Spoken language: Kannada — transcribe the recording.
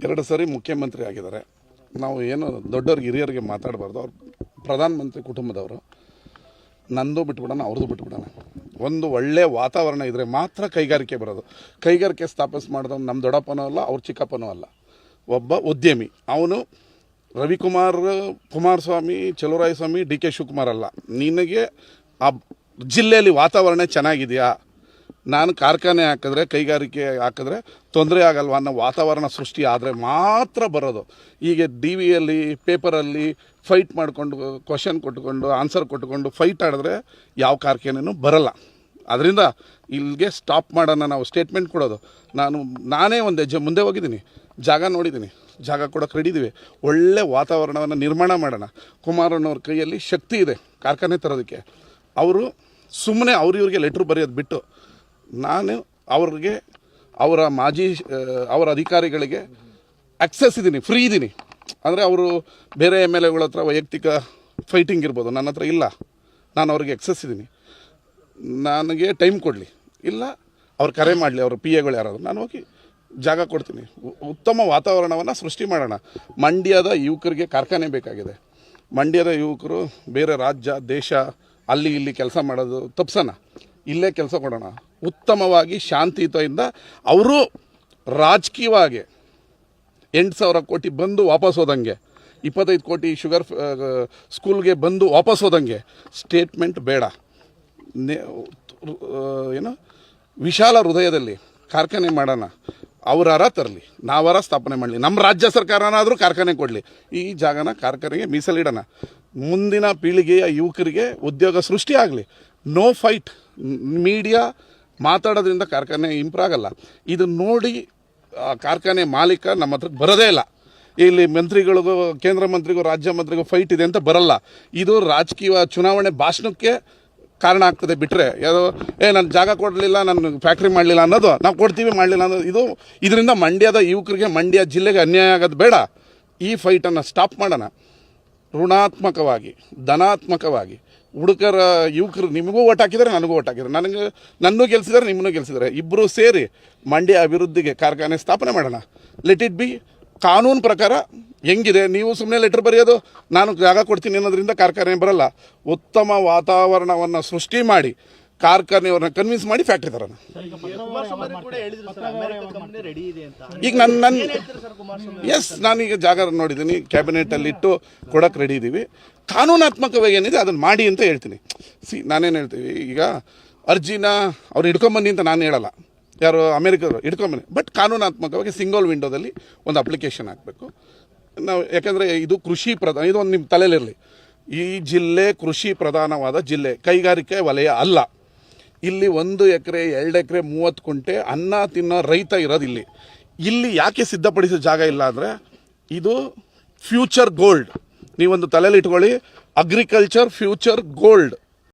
2 ಸರಿ ಮುಖ್ಯಮಂತ್ರಿ ಆಗಿದ್ದಾರೆ. ನಾವು ಏನು ದೊಡ್ಡವ್ರಿಗೆ ಹಿರಿಯರಿಗೆ ಮಾತಾಡಬಾರ್ದು. ಅವ್ರು ಪ್ರಧಾನಮಂತ್ರಿ ಕುಟುಂಬದವರು. ನಂದು ಬಿಟ್ಬಿಡೋಣ, ಅವ್ರದ್ದು ಬಿಟ್ಬಿಡೋಣ. ಒಂದು ಒಳ್ಳೆಯ ವಾತಾವರಣ ಇದ್ದರೆ ಮಾತ್ರ ಕೈಗಾರಿಕೆ ಬರೋದು. ಕೈಗಾರಿಕೆ ಮಾಡಿದವನು ನಮ್ಮ ದೊಡ್ಡಪ್ಪನೂ ಅಲ್ಲ, ಅವ್ರ ಚಿಕ್ಕಪ್ಪನೂ ಅಲ್ಲ. ಒಬ್ಬ ಉದ್ಯಮಿ. ಅವನು ಕುಮಾರಸ್ವಾಮಿ, ಚಲುವರಾಯಸ್ವಾಮಿ, ಡಿ ಕೆ ಶಿವಕುಮಾರ್ ಅಲ್ಲ. ನಿನಗೆ ಆ ಜಿಲ್ಲೆಯಲ್ಲಿ ವಾತಾವರಣ ಚೆನ್ನಾಗಿದೆಯಾ, ನಾನು ಕಾರ್ಖಾನೆ ಹಾಕಿದ್ರೆ, ಕೈಗಾರಿಕೆ ಹಾಕಿದ್ರೆ ತೊಂದರೆ ಆಗಲ್ವಾ ಅನ್ನೋ ವಾತಾವರಣ ಸೃಷ್ಟಿ ಆದರೆ ಮಾತ್ರ ಬರೋದು. ಈಗ ಡಿ ವಿಯಲ್ಲಿ, ಪೇಪರಲ್ಲಿ ಫೈಟ್ ಮಾಡಿಕೊಂಡು, ಕ್ವಶನ್ ಕೊಟ್ಕೊಂಡು, ಆನ್ಸರ್ ಕೊಟ್ಕೊಂಡು ಫೈಟ್ ಆಡಿದ್ರೆ ಯಾವ ಕಾರ್ಖಾನೆಯೂ ಬರಲ್ಲ. ಅದರಿಂದ ಇಲ್ಲಿಗೆ ಸ್ಟಾಪ್ ಮಾಡೋಣ. ನಾವು ಸ್ಟೇಟ್ಮೆಂಟ್ ಕೊಡೋದು. ನಾನೇ ಒಂದು ಹೆಜ್ಜೆ ಮುಂದೆ ಹೋಗಿದ್ದೀನಿ, ಜಾಗ ನೋಡಿದ್ದೀನಿ, ಜಾಗ ಕೊಡೋಕೆ ರೆಡಿ ಇದ್ದೀವಿ. ಒಳ್ಳೆ ವಾತಾವರಣವನ್ನು ನಿರ್ಮಾಣ ಮಾಡೋಣ. ಕುಮಾರಣ್ಣವ್ರ ಕೈಯಲ್ಲಿ ಶಕ್ತಿ ಇದೆ ಕಾರ್ಖಾನೆ ತರೋದಕ್ಕೆ. ಅವರು ಸುಮ್ಮನೆ ಇವ್ರಿಗೆ ಲೆಟ್ರ್ ಬರೆಯೋದು ಬಿಟ್ಟು, ನಾನು ಅವ್ರಿಗೆ ಅವರ ಅಧಿಕಾರಿಗಳಿಗೆ ಆಕ್ಸೆಸ್ ಇದ್ದೀನಿ, ಫ್ರೀ ಇದ್ದೀನಿ. ಅಂದರೆ ಅವರು ಬೇರೆ MLAಗಳ ಹತ್ರ ವೈಯಕ್ತಿಕ ಫೈಟಿಂಗ್ ಇರ್ಬೋದು, ನನ್ನ ಹತ್ರ ಇಲ್ಲ. ನಾನು ಅವ್ರಿಗೆ ಆಕ್ಸೆಸ್ ಇದ್ದೀನಿ. ನನಗೆ ಟೈಮ್ ಕೊಡಲಿ, ಇಲ್ಲ ಅವ್ರು ಕರೆ ಮಾಡಲಿ, ಅವ್ರ PAಗಳು ಯಾರಾದ್ರು, ನಾನು ಹೋಗಿ ಜಾಗ ಕೊಡ್ತೀನಿ. ಉತ್ತಮ ವಾತಾವರಣವನ್ನು ಸೃಷ್ಟಿ ಮಾಡೋಣ. ಮಂಡ್ಯದ ಯುವಕರಿಗೆ ಕಾರ್ಖಾನೆ ಬೇಕಾಗಿದೆ. ಮಂಡ್ಯದ ಯುವಕರು ಬೇರೆ ರಾಜ್ಯ, ದೇಶ, ಅಲ್ಲಿ ಇಲ್ಲಿ ಕೆಲಸ ಮಾಡೋದು ತಪ್ಸೋಣ. ಇಲ್ಲೇ ಕೆಲಸ ಕೊಡೋಣ. ಉತ್ತಮವಾಗಿ ಶಾಂತಿಯುತದಿಂದ ಅವರು ರಾಜಕೀಯವಾಗಿ 8,000 ಕೋಟಿ ಬಂದು ವಾಪಸ್ ಹೋದಂಗೆ, 25 ಕೋಟಿ ಶುಗರ್ ಸ್ಕೂಲ್ಗೆ ಬಂದು ವಾಪಸ್ ಹೋದಂಗೆ ಸ್ಟೇಟ್ಮೆಂಟ್ ಬೇಡ. ಏನು ವಿಶಾಲ ಹೃದಯದಲ್ಲಿ ಕಾರ್ಖಾನೆ ಮಾಡೋಣ. ಅವರಾರ ತರಲಿ, ನಾವಾರ ಸ್ಥಾಪನೆ ಮಾಡಲಿ. ನಮ್ಮ ರಾಜ್ಯ ಸರ್ಕಾರನಾದರೂ ಕಾರ್ಖಾನೆ ಕೊಡಲಿ. ಈ ಜಾಗನ ಕಾರ್ಖಾನೆಗೆ ಮೀಸಲಿಡೋಣ. ಮುಂದಿನ ಪೀಳಿಗೆಯ ಯುವಕರಿಗೆ ಉದ್ಯೋಗ ಸೃಷ್ಟಿ ಆಗಲಿ. No fight. ಮೀಡಿಯಾ ಮಾತಾಡೋದ್ರಿಂದ ಕಾರ್ಖಾನೆ ಇಂಪ್ರೂವ್ ಆಗಲ್ಲ. ಇದು ನೋಡಿ ಕಾರ್ಖಾನೆ ಮಾಲೀಕ ನಮ್ಮ ಹತ್ರಕ್ಕೆ ಬರೋದೇ ಇಲ್ಲ. ಇಲ್ಲಿ ಮಂತ್ರಿಗಳಿಗೂ, ಕೇಂದ್ರ ಮಂತ್ರಿಗೂ, ರಾಜ್ಯ ಮಂತ್ರಿಗೂ ಫೈಟ್ ಇದೆ ಅಂತ ಬರಲ್ಲ. ಇದು ರಾಜಕೀಯ ಚುನಾವಣೆ ಭಾಷಣಕ್ಕೆ ಕಾರಣ ಆಗ್ತದೆ ಬಿಟ್ಟರೆ ಯಾರೋ ನಾನು ಜಾಗ ಕೊಡಲಿಲ್ಲ, ನಾನು ಫ್ಯಾಕ್ಟ್ರಿ ಮಾಡಲಿಲ್ಲ ಅನ್ನೋದು, ನಾವು ಕೊಡ್ತೀವಿ ಮಾಡಲಿಲ್ಲ ಅನ್ನೋದು, ಇದರಿಂದ ಮಂಡ್ಯದ ಯುವಕರಿಗೆ, ಮಂಡ್ಯ ಜಿಲ್ಲೆಗೆ ಅನ್ಯಾಯ ಆಗೋದು ಬೇಡ. ಈ ಫೈಟನ್ನು ಸ್ಟಾಪ್ ಮಾಡೋಣ. ಋಣಾತ್ಮಕವಾಗಿ, ಧನಾತ್ಮಕವಾಗಿ ಹುಡುಗರ ಯುವಕರು ನಿಮಗೂ ಓಟ್ ಹಾಕಿದರೆ, ನನಗೂ ಓಟ್ ಹಾಕಿದ್ದಾರೆ, ನನ್ನೂ ಗೆಲ್ಸಿದ್ದಾರೆ, ನಿಮ್ಮನ್ನೂ ಗೆಲ್ಸಿದ್ದಾರೆ. ಇಬ್ಬರು ಸೇರಿ ಮಂಡ್ಯ ಅಭಿವೃದ್ಧಿಗೆ ಕಾರ್ಖಾನೆ ಸ್ಥಾಪನೆ ಮಾಡೋಣ. ಲೆಟ್ ಇಟ್ ಬಿ ಕಾನೂನು ಪ್ರಕಾರ ಹೆಂಗಿದೆ. ನೀವು ಸುಮ್ಮನೆ ಲೆಟ್ರ್ ಬರೆಯೋದು, ನಾನು ಜಾಗ ಕೊಡ್ತೀನಿ ಅನ್ನೋದ್ರಿಂದ ಕಾರ್ಖಾನೆ ಬರಲ್ಲ. ಉತ್ತಮ ವಾತಾವರಣವನ್ನು ಸೃಷ್ಟಿ ಮಾಡಿ ಕಾರ್ಖಾನೆಯವ್ರನ್ನ ಕನ್ವಿನ್ಸ್ ಮಾಡಿ ಫ್ಯಾಕ್ಟ್ರಿ ತರೋಣ. ಈಗ ನಾನೀಗ ಜಾಗ ನೋಡಿದ್ದೀನಿ, ಕ್ಯಾಬಿನೆಟಲ್ಲಿಟ್ಟು ಕೊಡೋಕೆ ರೆಡಿ ಇದ್ದೀವಿ. ಕಾನೂನಾತ್ಮಕವಾಗಿ ಏನಿದೆ ಅದನ್ನು ಮಾಡಿ ಅಂತ ಹೇಳ್ತೀನಿ. ನಾನೇನು ಹೇಳ್ತೀವಿ, ಈಗ ಅರ್ಜಿನ ಅವ್ರು ಹಿಡ್ಕೊಂಬನ್ನಿ ಅಂತ ನಾನು ಹೇಳಲ್ಲ, ಯಾರು ಅಮೇರಿಕರು ಹಿಡ್ಕೊಂಬನ್ನಿ. ಬಟ್ ಕಾನೂನಾತ್ಮಕವಾಗಿ ಸಿಂಗಲ್ ವಿಂಡೋದಲ್ಲಿ ಒಂದು ಅಪ್ಲಿಕೇಶನ್ ಹಾಕಬೇಕು ನಾವು. ಯಾಕೆಂದರೆ ಇದು ಕೃಷಿ ಪ್ರಧಾನ, ಇದೊಂದು ನಿಮ್ಮ ತಲೆಯಲ್ಲಿರಲಿ. ಈ ಜಿಲ್ಲೆ ಕೃಷಿ ಪ್ರಧಾನವಾದ ಜಿಲ್ಲೆ, ಕೈಗಾರಿಕೆ ವಲಯ ಅಲ್ಲ. ಇಲ್ಲಿ 1 ಎಕರೆ 2 ಎಕರೆ 30 ಕುಂಟೆ ಅನ್ನ ತಿನ್ನೋ ರೈತ ಇರೋದು ಇಲ್ಲಿ ಯಾಕೆ ಸಿದ್ಧಪಡಿಸೋ ಜಾಗ ಇಲ್ಲ ಅಂದರೆ, ಇದು ಫ್ಯೂಚರ್ ಗೋಲ್ಡ್. ನೀವೊಂದು ತಲೆಯಲ್ಲಿ ಇಟ್ಕೊಳ್ಳಿ, ಅಗ್ರಿಕಲ್ಚರ್ ಫ್ಯೂಚರ್ ಗೋಲ್ಡ್.